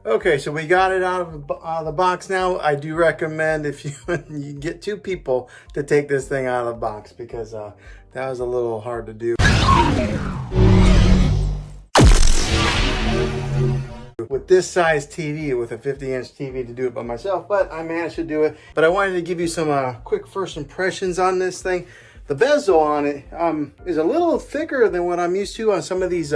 Okay, so we got it out of the box now. I do recommend if you get two people to take this thing out of the box, because that was a little hard to do. With this size TV, with a 50-inch TV, to do it by myself, but I managed to do it. But I wanted to give you some quick first impressions on this thing. The bezel on it is a little thicker than what I'm used to on some of these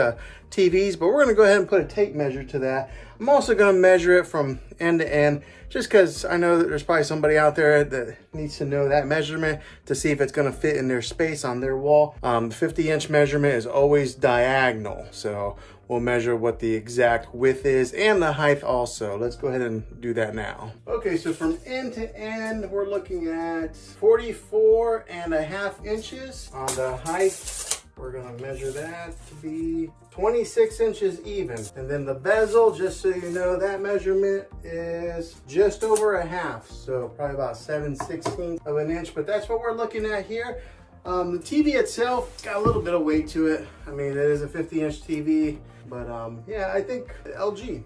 TVs, but we're going to go ahead and put a tape measure to that. I'm also going to measure it from end to end, just because I know that there's probably somebody out there that needs to know that measurement to see if it's going to fit in their space on their wall. The 50-inch measurement is always diagonal, so we'll measure what the exact width is and the height also. Let's go ahead and do that now. Okay, so from end to end, we're looking at 44.5 inches. On the height, we're gonna measure that to be 26 inches even. And then the bezel, just so you know, that measurement is just over a half. So probably about 7/16 of an inch, but that's what we're looking at here. The TV itself got a little bit of weight to it. I mean, it is a 50-inch TV, but yeah, I think LG.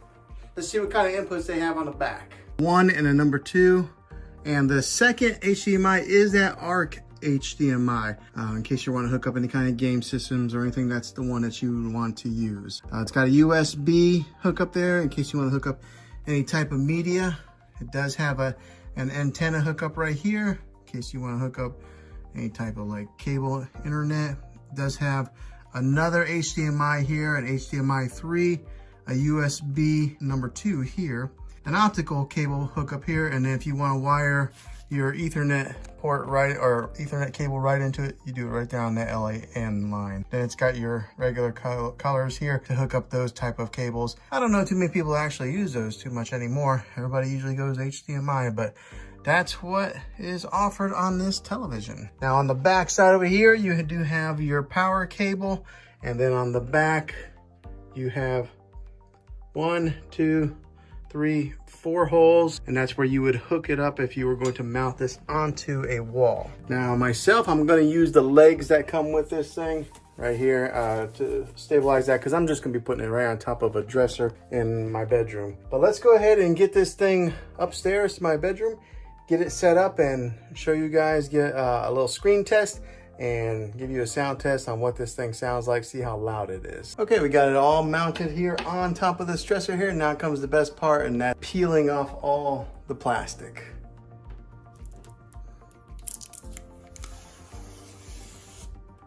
Let's see what kind of inputs they have on the back. 1 and a number 2. And the second HDMI is that ARC HDMI. In case you want to hook up any kind of game systems or anything, that's the one that you want to use. It's got a USB hookup there in case you want to hook up any type of media. It does have an antenna hookup right here in case you want to hook up any type of like cable internet. It does have another HDMI here, an HDMI 3, a USB number 2 here, an optical cable hookup here, and then if you want to wire your Ethernet port right, or Ethernet cable right into it, you do it right down that LAN line. Then it's got your regular colors here to hook up those type of cables. I don't know too many people actually use those too much anymore. Everybody usually goes HDMI, but that's what is offered on this television. Now on the back side over here, you do have your power cable, and then on the back you have 1, 2, 3, 4 holes, and that's where you would hook it up if you were going to mount this onto a wall. Now myself, I'm going to use the legs that come with this thing right here to stabilize that, because I'm just going to be putting it right on top of a dresser in my bedroom. But let's go ahead and get this thing upstairs to my bedroom, get it set up, and show you guys, get a little screen test and give you a sound test on what this thing sounds like, see how loud it is. Okay, we got it all mounted here on top of this dresser here. Now comes the best part, and that's peeling off all the plastic.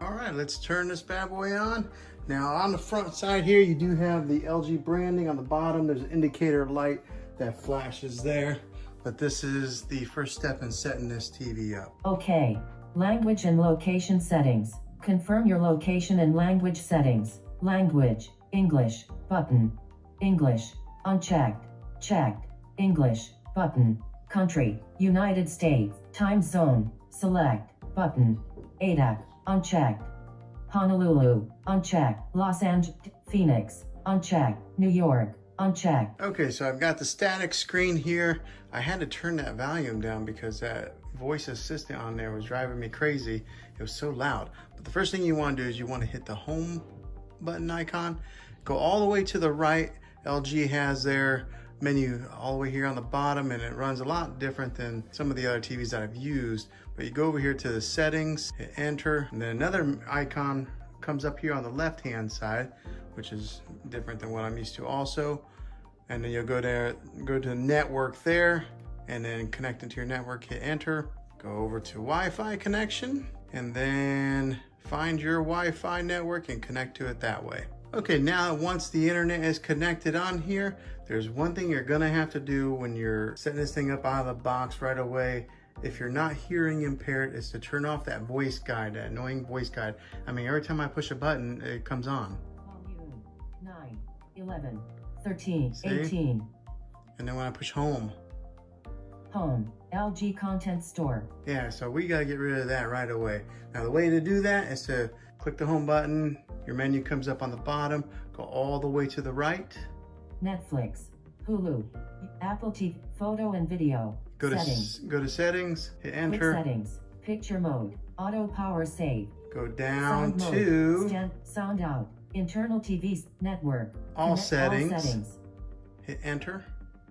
All right, let's turn this bad boy on. Now on the front side here, you do have the LG branding. On the bottom, there's an indicator light that flashes there. But this is the first step in setting this TV up. Okay, language and location settings. Confirm your location and language settings. Language, English, button. English, unchecked, checked. English, button. Country, United States. Time zone, select, button. ADAC, unchecked. Honolulu, unchecked. Los Angeles, Phoenix, unchecked. New York, unchecked. Okay, so I've got the static screen here. I had to turn that volume down because that voice assistant on there was driving me crazy. It was so loud. But the first thing you want to do is you want to hit the home button icon. Go all the way to the right. LG has their menu all the way here on the bottom, and it runs a lot different than some of the other TVs that I've used. But you go over here to the settings, hit enter, and then another icon comes up here on the left hand side, which is different than what I'm used to also. And then you'll go there, go to network there, and then connect into your network, hit enter, go over to Wi-Fi connection, and then find your Wi-Fi network and connect to it that way. Okay, now once the internet is connected on here, there's one thing you're gonna have to do when you're setting this thing up out of the box right away. If you're not hearing impaired, is to turn off that voice guide, that annoying voice guide. I mean, every time I push a button, it comes on. Volume 9, 11, 13, See? 18. And then when I push home. Home, LG Content Store. Yeah, so we gotta get rid of that right away. Now the way to do that is to click the home button, your menu comes up on the bottom, go all the way to the right. Netflix, Hulu, Apple TV, photo and video. Go to settings, hit enter. Quick settings, picture mode, auto power save. Go down sound to mode, sound out, internal TVs, network. all settings. hit enter.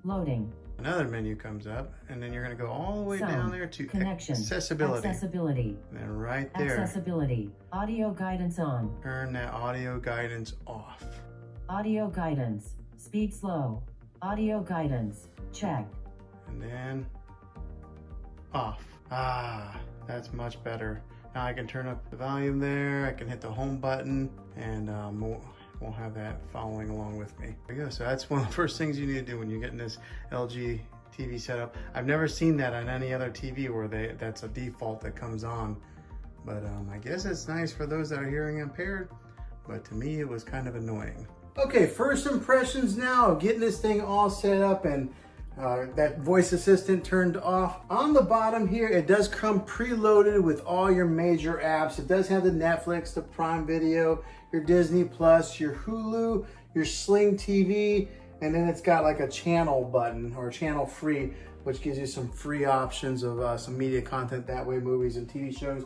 Loading. Another menu comes up, and then you're going to go all the way Sound. down there to Connection. accessibility. Accessibility. And then right there, Accessibility. Audio guidance on. turn that audio guidance off. Audio guidance. Speed slow. Audio guidance. Checked. And then off. Ah, that's much better. Now I can turn up the volume there. I can hit the home button, and won't have that following along with me. There you go. So that's one of the first things you need to do when you're getting this LG TV set up. I've never seen that on any other TV where that's a default that comes on. But I guess it's nice for those that are hearing impaired, but to me it was kind of annoying. Okay, first impressions now of getting this thing all set up and that voice assistant turned off. On the bottom here, it does come preloaded with all your major apps. It does have the Netflix, the Prime Video, your Disney Plus, your Hulu, your Sling TV, and then it's got like a channel button or channel free, which gives you some free options of some media content that way, movies and TV shows.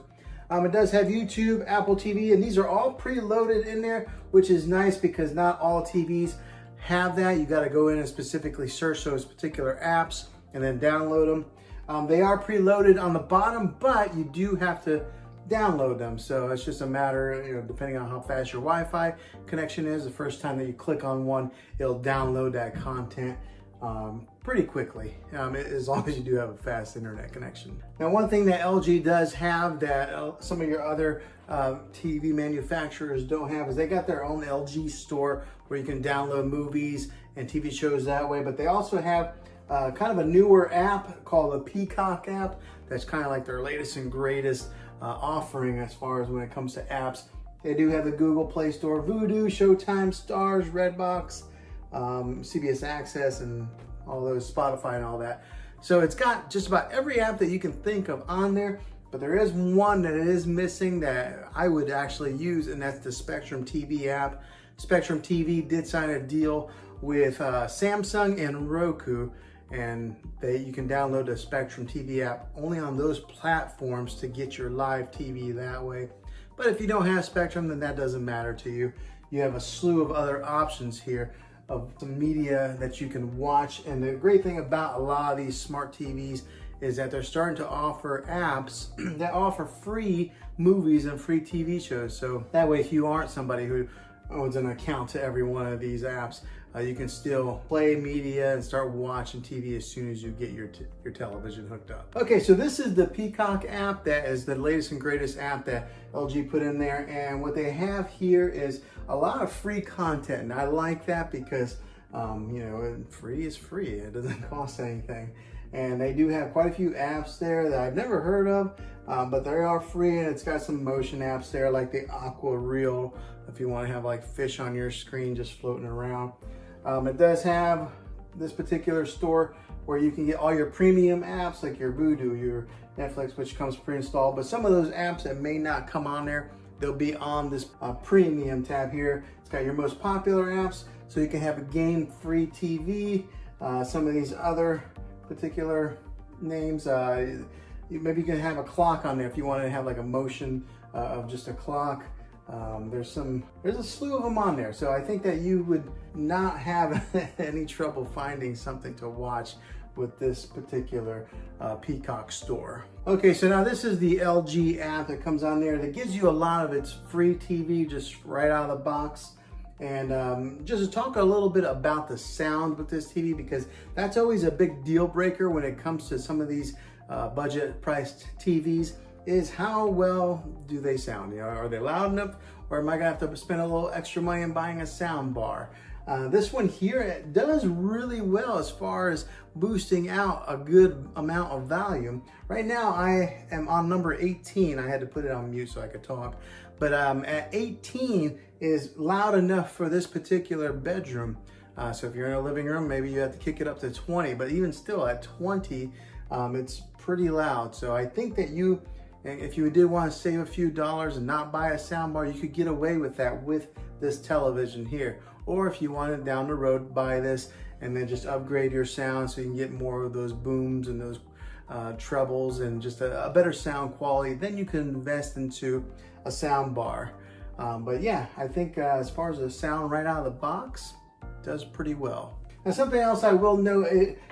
It does have YouTube, Apple TV, and these are all preloaded in there, which is nice because not all TVs have that. You got to go in and specifically search those particular apps and then download them. They are preloaded on the bottom, but you do have to download them. So it's just a matter, you know, depending on how fast your Wi-Fi connection is, the first time that you click on one, it'll download that content pretty quickly, as long as you do have a fast internet connection. Now, one thing that LG does have that some of your other TV manufacturers don't have is they got their own LG store where you can download movies and TV shows that way, but they also have kind of a newer app called the Peacock app that's kind of like their latest and greatest offering as far as when it comes to apps. They do have the Google Play Store, Vudu, Showtime, Stars, Redbox, CBS Access, and all those, Spotify and all that. So it's got just about every app that you can think of on there, but there is one that is missing that I would actually use, and that's the Spectrum TV app. Spectrum TV did sign a deal with Samsung and Roku, and you can download the Spectrum TV app only on those platforms to get your live TV that way. But if you don't have Spectrum, then that doesn't matter to you. You have a slew of other options here of some media that you can watch. And the great thing about a lot of these smart TVs is that they're starting to offer apps that offer free movies and free TV shows. So that way, if you aren't somebody who owns an account to every one of these apps, you can still play media and start watching TV as soon as you get your television hooked up. Okay, so this is the Peacock app. That is the latest and greatest app that LG put in there. And what they have here is a lot of free content. And I like that because, you know, free is free. It doesn't cost anything. And they do have quite a few apps there that I've never heard of, but they are free, and it's got some motion apps there like the Aqua Reel, if you want to have like fish on your screen just floating around. It does have this particular store where you can get all your premium apps like your Vudu, your Netflix, which comes pre-installed, but some of those apps that may not come on there, they'll be on this premium tab here. It's got your most popular apps, so you can have a game-free TV. Some of these other particular names, maybe you can have a clock on there if you want to have like a motion of just a clock. There's a slew of them on there, so I think that you would not have any trouble finding something to watch with this particular Peacock store. Okay, so now this is the LG app that comes on there that gives you a lot of its free TV just right out of the box. And just to talk a little bit about the sound with this TV, because that's always a big deal breaker when it comes to some of these budget priced TVs, is how well do they sound? You know, are they loud enough, or am I gonna have to spend a little extra money on buying a sound bar? This one here, it does really well as far as boosting out a good amount of volume. Right now I am on number 18. I had to put it on mute so I could talk. But at 18 is loud enough for this particular bedroom. So if you're in a living room, maybe you have to kick it up to 20, but even still at 20, it's pretty loud. So I think that if you did want to save a few dollars and not buy a soundbar, you could get away with that with this television here. Or if you wanted down the road, buy this and then just upgrade your sound so you can get more of those booms and those trebles and just a better sound quality, then you can invest into a sound bar. But yeah, I think as far as the sound right out of the box, it does pretty well. Now something else I will note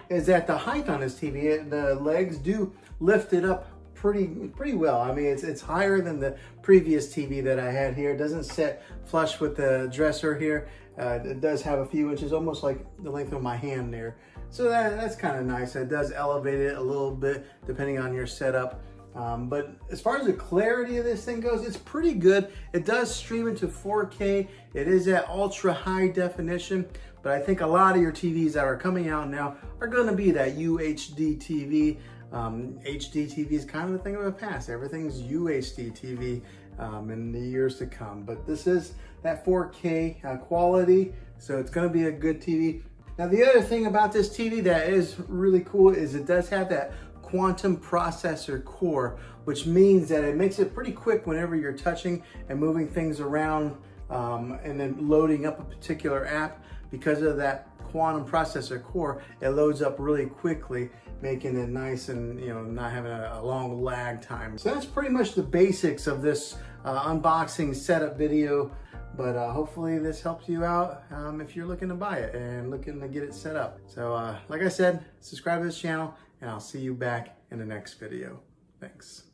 is that the height on this TV, the legs do lift it up pretty well. I mean, it's higher than the previous TV that I had here. It doesn't sit flush with the dresser here. It does have a few inches, almost like the length of my hand there. So that's kind of nice. It does elevate it a little bit depending on your setup. But as far as the clarity of this thing goes, it's pretty good. It does stream into 4K. It is at ultra high definition, but I think a lot of your TVs that are coming out now are going to be that UHD TV. HD TV is kind of a thing of the past. Everything's UHD TV in the years to come. But this is that 4K quality, so it's going to be a good TV. Now the other thing about this TV that is really cool is it does have that quantum processor core, which means that it makes it pretty quick whenever you're touching and moving things around and then loading up a particular app. Because of that quantum processor core, it loads up really quickly, making it nice and not having a long lag time. So that's pretty much the basics of this unboxing setup video. But hopefully this helps you out if you're looking to buy it and looking to get it set up. So like I said, subscribe to this channel and I'll see you back in the next video. Thanks.